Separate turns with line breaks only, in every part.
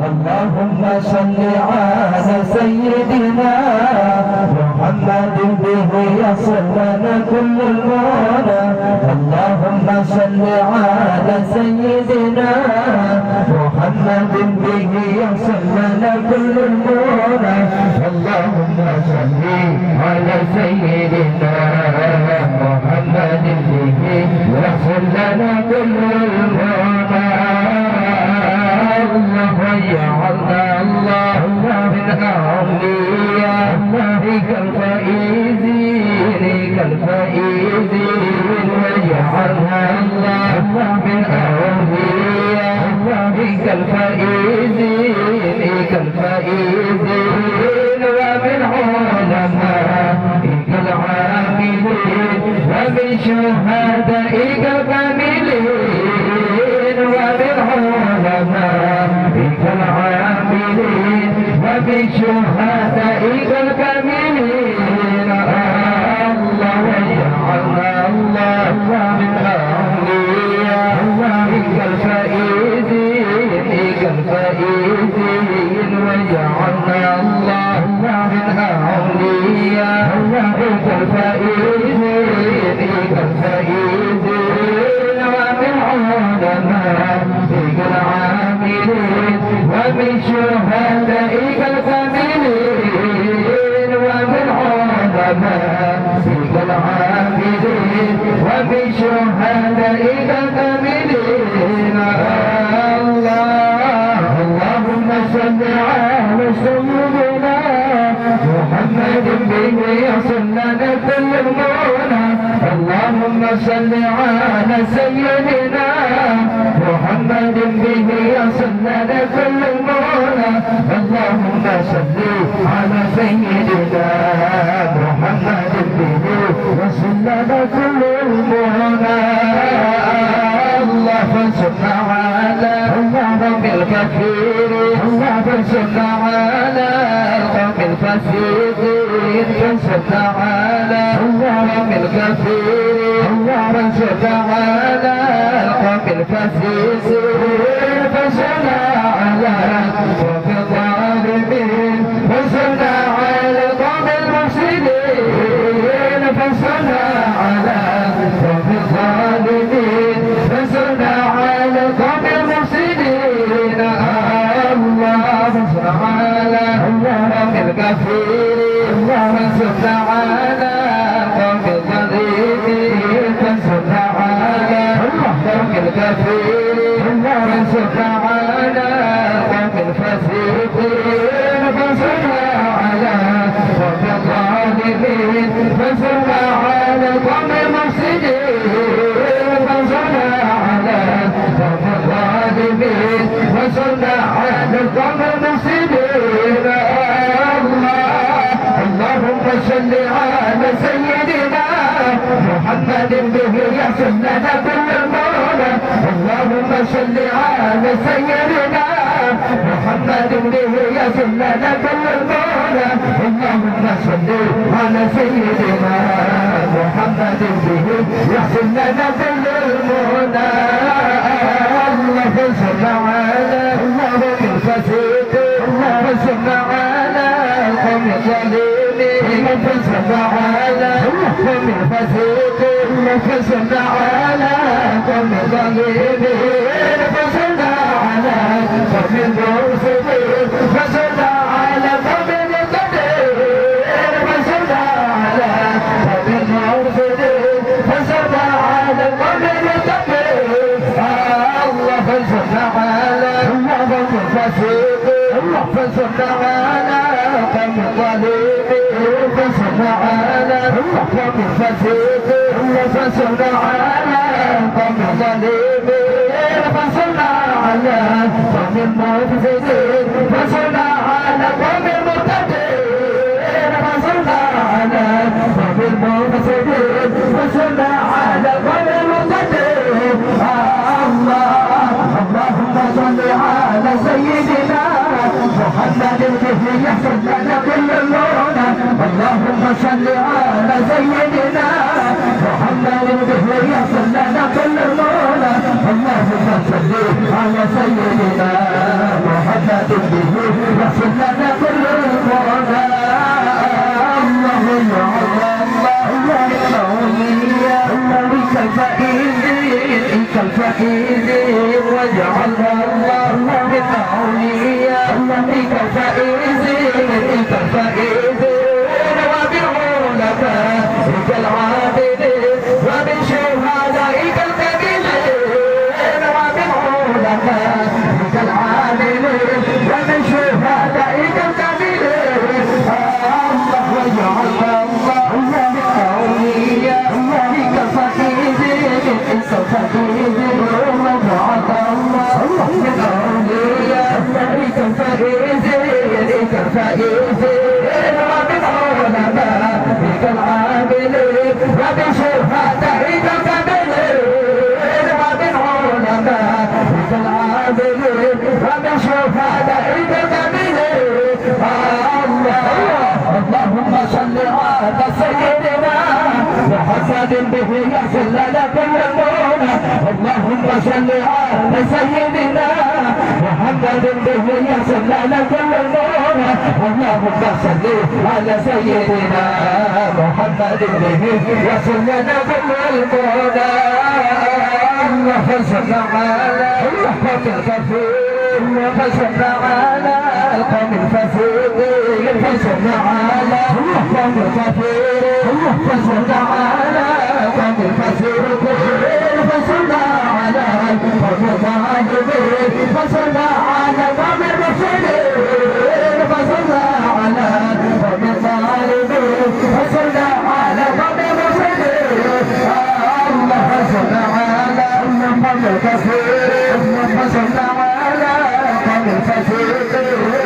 اللهم صل على سيدنا محمد به يصل لنا كل المنى. اللهم صل على سيدنا محمد به يصل لنا كل المنى. اللهم صل على سيدنا محمد به يصل لنا كل المنى. وجعلنا الله من أوليائك الفائزين وجعلنا الله من أوليائك الفائزين ومن علمائك العاملين ومن شهدائك الكاملين ومن علمائك العاملين وبشهدائك الكاملين. الله وجعلنا الله من أوليائك الفائزين وجعلنا الله من أوليائك الفائزين ومن علمائك العاملين ومن شهدائك الكاملين ومن علمائك العاملين ومن شهدائك الكاملين. اللهم صل على سيدنا محمد به يصل لنا كل المنى. اللهم صل على سيدنا محمد به يصل لنا كل المنى. اللهم صل على سيدنا محمد به يصل لنا كل المنى. الله فانصرنا على القوم الكافرين فانصرنا على القوم الفاسقين فانصرنا على القوم الكافرين فانصرنا على القوم الفاسقين فانصرنا على القوم الظالمين فانصرنا على القوم المفسدين فانصرنا على القوم الظالمين فانصرنا على القوم المفسدين. الله فانصر على القوم الكافرين فانصرنا على القوم الظالمين فانصرنا على القوم الكافرين فانصرنا على القوم الفاسقين فانصرنا على القوم الظالمين فانصرنا على القوم المفسدين فانصرنا على القوم الظالمين فانصرنا على القوم المفسدين. اللهم صل على سيدنا محمد به يصل لنا كل المنى. اللهم صل على سيدنا محمد به يصل لنا كل المنى. اللهم صل على سيدنا محمد به يصل لنا كل المنى. الله فانصرنا على القوم الفاسقين فانصرنا على القوم الظالمين فانصرنا على القوم الفاسقين فانصرنا على القوم الظالمين فانصرنا على القوم المفسدين فانصرنا على القوم المعتدين فانصرنا على القوم المفسدين فانصرنا على القوم المعتدين. الله فانصرنا على القوم الفاسقين فانصرنا على القوم الظالمين فانصرنا على القوم الفاسقين فانصرنا على القوم الظالمين فانصرنا على القوم المفسدين فانصرنا على القوم المعتدين فانصرنا على القوم المفسدين فانصرنا على القوم المعتدين. اللهم صل على سيدنا محمد به يحصل لنا كل المنى. اللهم صل على سيدنا محمد به يصل لنا كل المولى اللهم صل على سيدنا محمد به يصل لنا كل المولى اللهم كالفائز واجعل الله من أولياء كالفائز وبالعلماء كالعابدين ومن شهدائك الكبيرين وبالعلماء كالعابدين ومن شهدائك الكبيرين الله واجعل الله من أولياء كالفائز كالفائز وجعل الله من أولياء كالفائز كالفائز وبالعلماء كالعاملين وبشهدائك الكاملين وبالعلماء كالعاملين وبشهدائك الكاملين اللهم صل على سيدنا محمد به يصل لنا كل المنى اللهم صل على سيدنا محمد به يصل لنا كل المنى اللهم صل على سيدنا محمد به يصل لنا كل المنى اللهم صل على القوم الكفير وصل على القوم الفاسقين وصل على القوم الكفير وصل على القوم الفاسقين وصل على القوم الظالمين وصل على القوم المفسدين وصل على القوم الظالمين وصل على القوم المفسدين اللهم صل على القوم الكفير وصل على القوم الفاسقين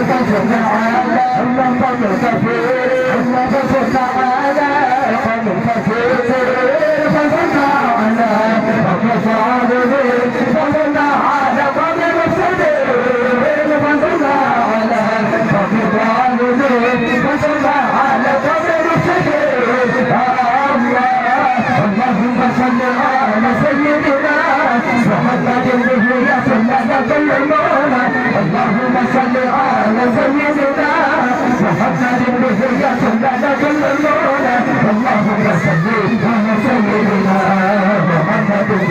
وصل على القوم الكفير وصل على القوم الفاسقين وصل على القوم الظالمين وصل على القوم المفسدين وصل على القوم الظالمين وصل على القوم المفسدين اللهم صل على سيدنا محمد به يصل لنا كل المنى اللهم صل على سيدنا محمد به يصل لنا كل المنى اللهم صل على سيدنا محمد به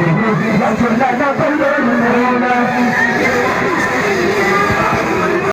يصل لنا كل المنى